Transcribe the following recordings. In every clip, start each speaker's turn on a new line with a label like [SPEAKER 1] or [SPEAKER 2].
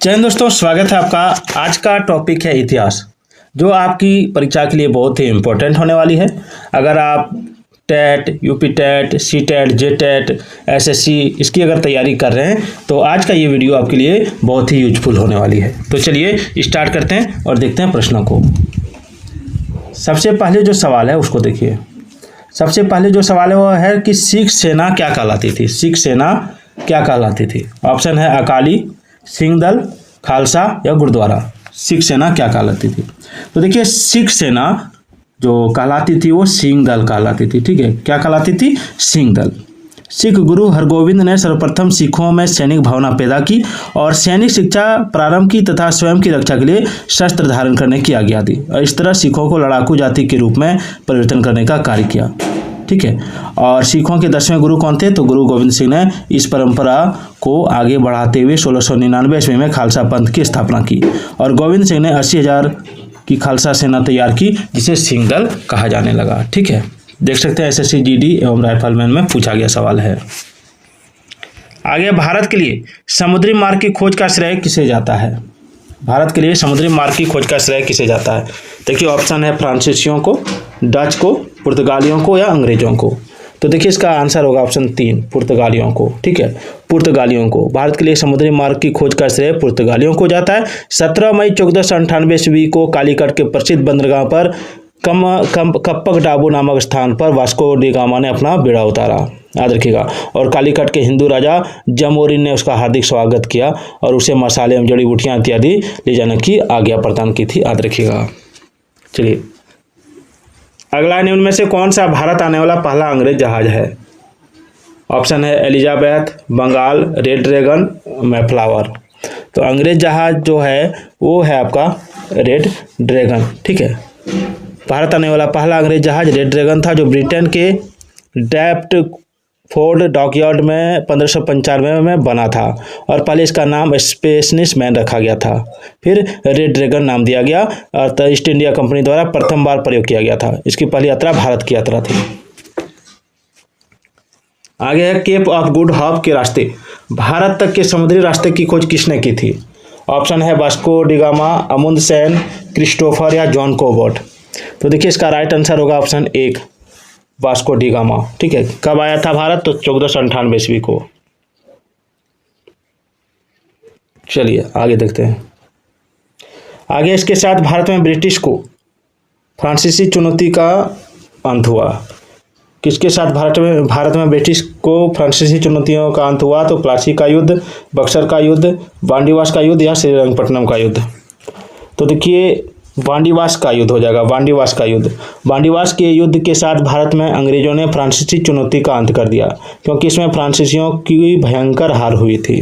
[SPEAKER 1] जय हिंद दोस्तों, स्वागत है आपका। आज का टॉपिक है इतिहास, जो आपकी परीक्षा के लिए बहुत ही इम्पोर्टेंट होने वाली है। अगर आप TET, UP TET, C TET, J TET, SSC इसकी अगर तैयारी कर रहे हैं तो आज का ये वीडियो आपके लिए बहुत ही यूजफुल होने वाली है। तो चलिए स्टार्ट करते हैं और देखते हैं प्रश्नों को। सबसे पहले जो सवाल है उसको देखिए। सबसे पहले जो सवाल है वो है कि सिख सेना क्या कहलाती थी। सिख सेना क्या कहलाती थी? ऑप्शन है अकाली, सिंह दल, खालसा या गुरुद्वारा। सिख सेना क्या कहलाती थी? तो देखिए, सिख सेना जो कहलाती थी वो सिंह दल कहलाती थी। ठीक है, क्या कहलाती थी? सिंह दल। सिख गुरु हरगोविंद ने सर्वप्रथम सिखों में सैनिक भावना पैदा की और सैनिक शिक्षा प्रारंभ की तथा स्वयं की रक्षा के लिए शस्त्र धारण करने की आज्ञा दी और इस तरह सिखों को लड़ाकू जाति के रूप में परिवर्तन करने का कार्य किया। ठीक है, और सिखों के 10वें गुरु कौन थे? तो गुरु गोविंद सिंह ने इस परंपरा को आगे बढ़ाते हुए 1699 ईस्वी में खालसा पंथ की स्थापना की और गोविंद सिंह ने 80,000 की खालसा सेना तैयार की, जिसे सिंह दल कहा जाने लगा। ठीक है, देख सकते हैं एसएससी जीडी एवं राइफलमैन में पूछा गया सवाल है। आगे, भारत के लिए समुद्री मार्ग की खोज का श्रेय किसे जाता है? भारत के लिए समुद्री मार्ग की खोज का श्रेय किसे जाता है? देखिए, ऑप्शन है फ्रांसीसियों को, डच को, पुर्तगालियों को या अंग्रेजों को। तो देखिए, इसका आंसर होगा ऑप्शन 3, पुर्तगालियों को। ठीक है, पुर्तगालियों को। भारत के लिए समुद्री मार्ग की खोज का श्रेय पुर्तगालियों को जाता है। 17 मई 1498 ईस्वी को कालीकट के प्रसिद्ध बंदरगाह पर कप्पक डाबू नामक स्थान पर वास्को डी गामा ने अपना बेड़ा उतारा, याद रखिएगा। और कालीकट के हिंदू राजा जमोरिन ने उसका हार्दिक स्वागत किया और उसे मसाले एवं जड़ी बूटियां इत्यादि ले जाने की आज्ञा प्रदान की थी, याद रखिएगा। चलिए, अगला निम्न में से कौन सा भारत आने वाला पहला अंग्रेज जहाज है? ऑप्शन है एलिजाबेथ, बंगाल, रेड ड्रैगन, मैफ्लावर। तो अंग्रेज जहाज जो है वो है आपका रेड ड्रैगन। ठीक है, भारत आने वाला पहला अंग्रेज जहाज रेड ड्रैगन था, जो ब्रिटेन के डेप्टफोर्ड डॉकयार्ड में 1595 में बना था और पहले इसका नाम स्पेनिश मैन रखा गया था। फिर रेड ड्रैगन नाम दिया गया और ईस्ट इंडिया कंपनी द्वारा प्रथम बार प्रयोग किया गया था। इसकी पहली यात्रा भारत की यात्रा थी। आगे है केप ऑफ गुड होप के रास्ते। भारत तक के समुद्री रास्ते की खोज किसने की थी? ऑप्शन है वास्को डी गामा, अमुंदसेन, क्रिस्टोफर या जॉन कोबोट। तो देखिए, इसका राइट आंसर होगा ऑप्शन 1, वास्को डी गामा। ठीक है, कब आया था भारत? तो 1498 ईस्वी को। चलिए आगे देखते हैं। आगे, इसके साथ भारत में ब्रिटिश को फ्रांसीसी चुनौती का अंत हुआ। किसके साथ भारत में ब्रिटिश को फ्रांसीसी चुनौतियों का अंत हुआ? तो प्लासी का युद्ध, बक्सर का युद्ध, वांडीवास का युद्ध या श्रीरंगपट्टनम का युद्ध। तो देखिए, वांडीवास का युद्ध हो जाएगा, वांडीवास का युद्ध। वांडीवास के युद्ध के साथ भारत में अंग्रेजों ने फ्रांसीसी चुनौती का अंत कर दिया, क्योंकि इसमें फ्रांसीसियों की भयंकर हार हुई थी।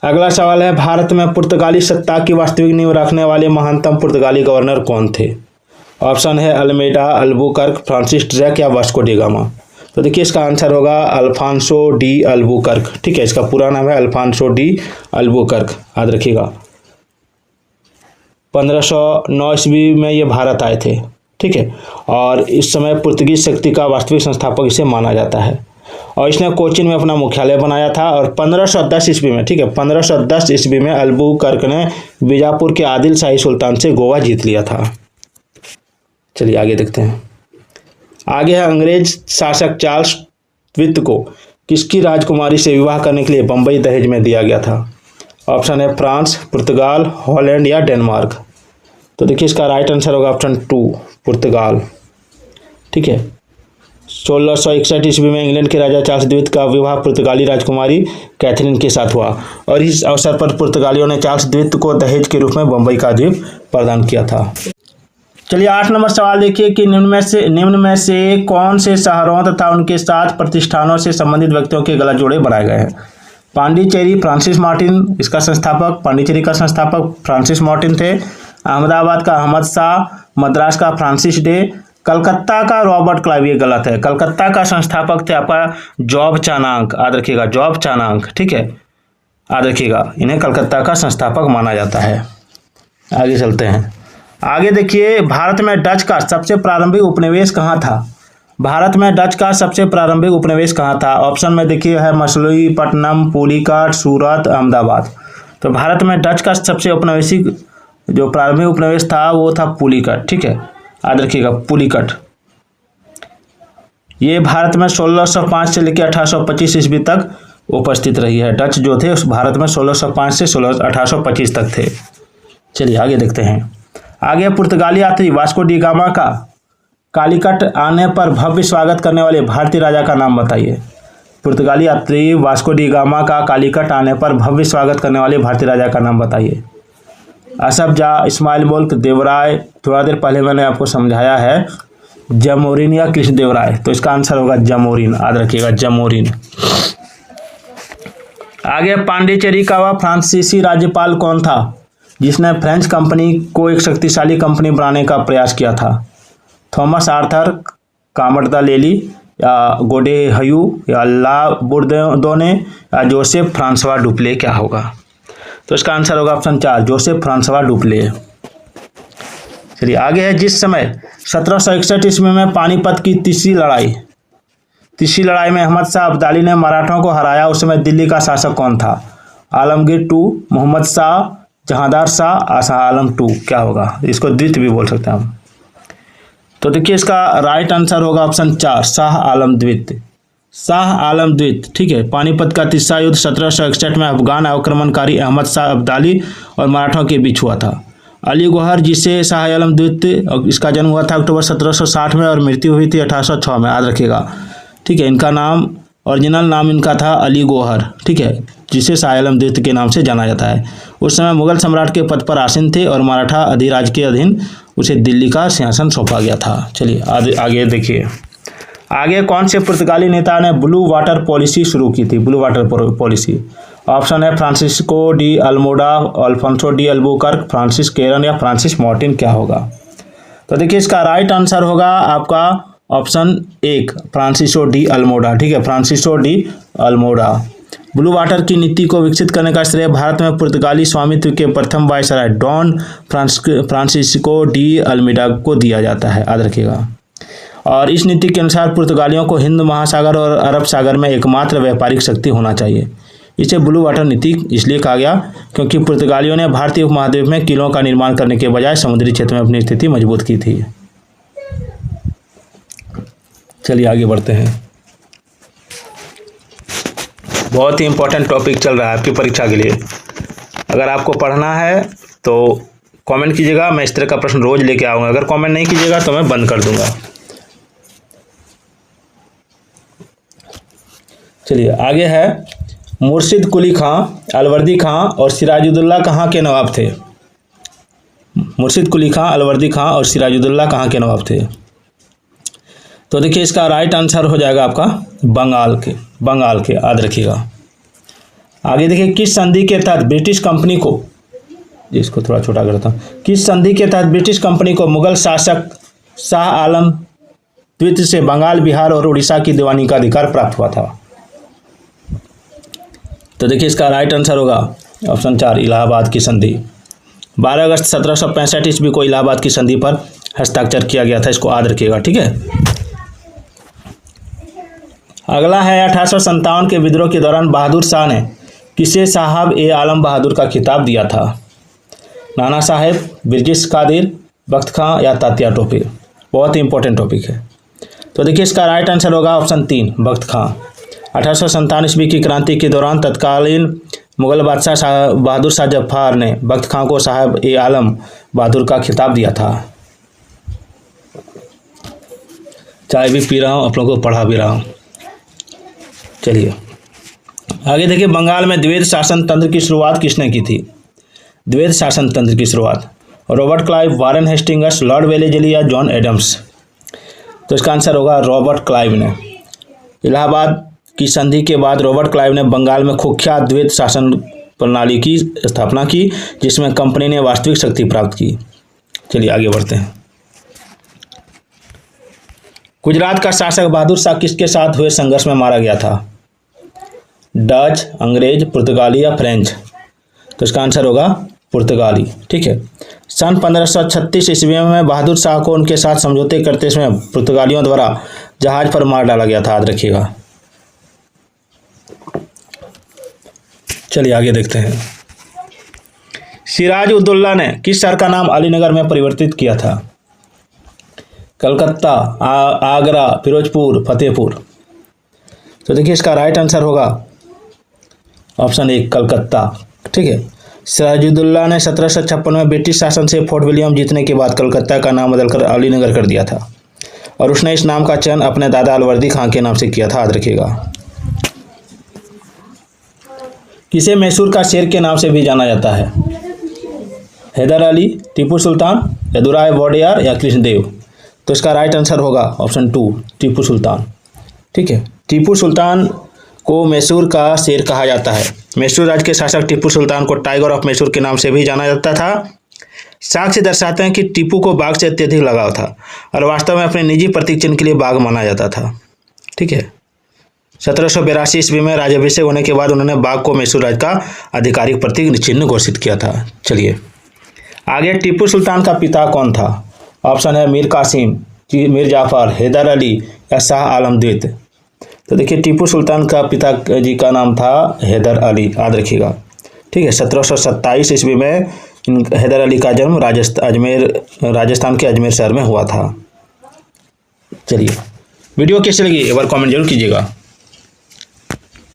[SPEAKER 1] अगला सवाल है, भारत में पुर्तगाली सत्ता की वास्तविक नींव रखने वाले महानतम पुर्तगाली गवर्नर कौन थे? ऑप्शन है अल्मेडा, अल्बुकर्क, फ्रांसिस ड्रेक या वास्को डी गामा। तो देखिए, इसका आंसर होगा अल्फांसो डी अल्बुकर्क। ठीक है, इसका पूरा नाम है अल्फांसो डी अल्बुकर्क, याद रखिएगा। 1509 ईस्वी में ये भारत आए थे। ठीक है, और इस समय पुर्तगीज शक्ति का वास्तविक संस्थापक इसे माना जाता है और इसने कोचीन में अपना मुख्यालय बनाया था। और 1510 ईस्वी में, ठीक है, 1510 ईस्वी में अल्बुकर्क ने बीजापुर के आदिल शाही सुल्तान से गोवा जीत लिया था। चलिए आगे देखते हैं। आगे है, अंग्रेज शासक चार्ल्स द्वितीय को किसकी राजकुमारी से विवाह करने के लिए बंबई दहेज में दिया गया था? ऑप्शन है फ्रांस, पुर्तगाल, हॉलैंड या डेनमार्क। तो देखिए, इसका राइट आंसर होगा ऑप्शन 2, पुर्तगाल। ठीक है, 1661 ईस्वी में इंग्लैंड के राजा चार्ल्स द्वितीय का विवाह पुर्तगाली राजकुमारी कैथरीन के साथ हुआ और इस अवसर पर पुर्तगालियों ने चार्ल्स द्वितीय को दहेज के रूप में बंबई का द्वीप प्रदान किया था। चलिए 8 नंबर सवाल देखिए कि निम्न में से कौन से शहरों तथा उनके साथ प्रतिष्ठानों से संबंधित व्यक्तियों के गलत जोड़े बनाए गए हैं? पांडिचेरी, फ्रांसिस मार्टिन इसका संस्थापक, पांडिचेरी का संस्थापक फ्रांसिस मार्टिन थे। अहमदाबाद का अहमद शाह, मद्रास का फ्रांसिस डे, कलकत्ता का रॉबर्ट क्लाइव। ये गलत है। कलकत्ता का संस्थापक थे आपका जॉब चानांक, याद रखिएगा, जॉब चानांक। ठीक है, याद रखिएगा, इन्हें कलकत्ता का संस्थापक माना जाता है। आगे चलते हैं। आगे देखिए, भारत में डच का सबसे प्रारंभिक उपनिवेश कहाँ था? भारत में डच का सबसे प्रारंभिक उपनिवेश कहाँ था? ऑप्शन में देखिए है मछलीपट्टनम, पुलिकाट, सूरत, अहमदाबाद। तो भारत में डच का सबसे औपनिवेशिक जो प्रारंभिक उपनिवेश था वो था पुलिकट, ठीक है, याद रखिएगा पुलिकट। ये भारत में 1605 से लेकर 1825 ईस्वी तक उपस्थित रही है। डच जो थे उस भारत में 1605 से 1825 तक थे। चलिए आगे देखते हैं। आगे पुर्तगाली यात्री वास्को डी गामा का कालीकट आने पर भव्य स्वागत करने वाले भारतीय राजा का नाम बताइए। पुर्तगाली यात्री वास्को डी गामा का कालीकट आने पर भव्य स्वागत करने वाले भारतीय राजा का नाम बताइए। असफ जा, इस्माइल मुल्क, देवराय, थोड़ा देर पहले मैंने आपको समझाया है, जमोरिन या कृष्णदेवराय। तो इसका आंसर होगा जमोरिन, याद रखिएगा जमोरिन। आगे पांडिचेरी का वह फ्रांसीसी राज्यपाल कौन था जिसने फ्रेंच कंपनी को एक शक्तिशाली कंपनी बनाने का प्रयास किया था? थॉमस आर्थर, कामट द लेली, या गोडे हयू, या ला बुर्दोने, या जोसेफ फ्रांसवा डुप्ले? क्या होगा? तो इसका आंसर होगा ऑप्शन 4, जोसेफ फ्रांसवा डुप्ले। चलिए आगे है। जिस समय 1761 ईस्वी में पानीपत की तीसरी लड़ाई में अहमद शाह अब्दाली ने मराठों को हराया, उस समय दिल्ली का शासक कौन था? Alamgir two, Mohammad Shah, Jahandar Shah, Shah Alam two? क्या होगा? इसको द्वितीय भी बोल सकते हैं हम। तो देखिए इसका राइट आंसर होगा ऑप्शन 4, शाह आलम द्वितीय। शाह आलम द्वितीय, ठीक है। पानीपत का तीसरा युद्ध 1761 में अफगान आक्रमणकारी अहमद शाह अब्दाली और मराठों के बीच हुआ था। अली गौहर, जिसे शाह आलम द्वितीय, इसका जन्म हुआ था अक्टूबर 1760 में और मृत्यु हुई थी 1806 में, याद रखिएगा, ठीक है। इनका नाम, ओरिजिनल नाम इनका था अली गौहर, ठीक है, जिसे शाह आलम द्वितीय के नाम से जाना जाता है। उस समय मुगल सम्राट के पद पर आसीन थे और मराठा अधिराज के अधीन उसे दिल्ली का सिंहासन सौंपा गया था। चलिए आगे देखिए। आगे कौन से पुर्तगाली नेता ने ब्लू वाटर पॉलिसी शुरू की थी? Blue water policy. ऑप्शन है Francisco de Almeida, Alfonso de Albuquerque, Francis Caron, या फ्रांसिस मार्टिन? क्या होगा? तो देखिए इसका राइट आंसर होगा आपका ऑप्शन 1, फ्रांसिसो डी अल्मोडा, ठीक है, Francisco D Almora. Blue water की नीति को विकसित करने का श्रेय भारत में पुर्तगाली स्वामित्व के प्रथम viceroy Don Francisco de Almeida को दिया जाता है, याद रखिएगा। और इस नीति के अनुसार पुर्तगालियों को हिंद महासागर और अरब सागर में एकमात्र व्यापारिक शक्ति होना चाहिए। इसे ब्लू वाटर नीति इसलिए कहा गया क्योंकि पुर्तगालियों ने भारतीय उपमहाद्वीप में किलों का निर्माण करने के बजाय समुद्री क्षेत्र में अपनी स्थिति मजबूत की थी। चलिए आगे बढ़ते हैं। बहुत ही इंपॉर्टेंट टॉपिक चल रहा है आपकी परीक्षा के लिए। अगर आपको पढ़ना है तो कमेंट कीजिएगा, मैं इस तरह का प्रश्न रोज लेके आऊँगा। अगर कमेंट नहीं कीजिएगा तो मैं बंद कर दूंगा। चलिए आगे है। मुर्शिद कुली खां, अलवर्दी खां और सिराजुद्दौला कहाँ के नवाब थे? मुर्शिद कुली खां, अलवर्दी खां और सिराजुद्दौला कहाँ के नवाब थे? तो देखिए इसका राइट आंसर हो जाएगा आपका बंगाल के, याद रखिएगा। आगे देखिए, किस संधि के तहत ब्रिटिश कंपनी को, इसको थोड़ा छोटा करता हूँ, किस संधि के तहत ब्रिटिश कंपनी को मुगल शासक शाह आलम द्वितीय से बंगाल, बिहार और उड़ीसा की दीवानी का अधिकार प्राप्त हुआ था? तो देखिए इसका राइट आंसर होगा ऑप्शन 4, इलाहाबाद की संधि। 12 अगस्त 1765 ईस्वी को इलाहाबाद की संधि पर हस्ताक्षर किया गया था, इसको याद रखिएगा, ठीक है। अगला है 1857 के विद्रोह के दौरान बहादुर शाह ने किसे साहब ए आलम बहादुर का खिताब दिया था? नाना साहेब, बिरजिस कादिर, बख्त खां या तात्या टोपे? बहुत ही इंपॉर्टेंट टॉपिक है। तो देखिए इसका राइट आंसर होगा ऑप्शन 3, बख्त खां। 1857 ईस्वी की क्रांति के दौरान तत्कालीन मुगल बादशाह बहादुर शाह जफार ने बख्त खां को साहब ए आलम बहादुर का खिताब दिया था। चाय भी पी रहा हूँ, आप लोगों को पढ़ा भी रहा हूँ। चलिए आगे देखिए, बंगाल में द्वैध शासन तंत्र की शुरुआत किसने की थी? द्वैध शासन तंत्र की शुरुआत Robert Clive, Warren Hastings, Lord Wellesley या जॉन एडम्स? तो इसका आंसर होगा रॉबर्ट क्लाइव ने। इलाहाबाद की संधि के बाद रॉबर्ट क्लाइव ने बंगाल में कुख्यात द्वैध शासन प्रणाली की स्थापना की, जिसमें कंपनी ने वास्तविक शक्ति प्राप्त की। चलिए आगे बढ़ते हैं। गुजरात का शासक बहादुर शाह किसके साथ हुए संघर्ष में मारा गया था? डच, अंग्रेज, पुर्तगाली या फ्रेंच? तो इसका आंसर होगा पुर्तगाली, ठीक है। सन 1536 ईस्वी में बहादुर शाह को उनके साथ समझौते करते समय पुर्तगालियों द्वारा जहाज पर मार डाला गया था, याद रखिएगा। चलिए आगे देखते हैं। सिराजुद्दौला ने किस शहर का नाम अलीनगर में परिवर्तित किया था? कलकत्ता, आगरा, फिरोजपुर, फतेहपुर। तो देखिए इसका राइट आंसर होगा ऑप्शन ए कलकत्ता। ठीक है, सिराजुद्दौला ने 1756 में ब्रिटिश शासन से फोर्ट विलियम जीतने के बाद कलकत्ता का नाम बदलकर अलीनगर कर दिया था और उसने इस नाम का चयन अपने दादा अलवर्दी खां के नाम से किया था, याद रखिएगा। किसे मैसूर का शेर के नाम से भी जाना जाता है? हैदर अली, टीपू सुल्तान, यदुराय वोडेयार या कृष्णदेव। तो इसका राइट आंसर होगा ऑप्शन 2 टीपू सुल्तान। ठीक है, टीपू सुल्तान को मैसूर का शेर कहा जाता है। मैसूर राज्य के शासक टीपू सुल्तान को टाइगर ऑफ मैसूर के नाम से भी जाना जाता था। साक्ष्य दर्शाते हैं कि टीपू को बाघ से अत्यधिक लगाव था और वास्तव में अपने निजी प्रतीक चिन्ह के लिए बाघ माना जाता था। ठीक है, 1782 ईस्वी में राज्याभिषेक होने के बाद उन्होंने बाघ को मैसूर राज्य का आधिकारिक प्रतीक चिन्ह घोषित किया था। चलिए आगे, टीपू सुल्तान का पिता कौन था? ऑप्शन है मीर कासिम, मीर जाफर, हैदर अली या शाह आलम द्वित। तो देखिए टीपू सुल्तान का पिता जी का नाम था हैदर अली, याद रखिएगा। ठीक है, 1727 ईस्वी में हैदर अली का जन्म राजस्थान के अजमेर शहर में हुआ था। चलिए वीडियो कैसी लगी एक बार कमेंट जरूर कीजिएगा।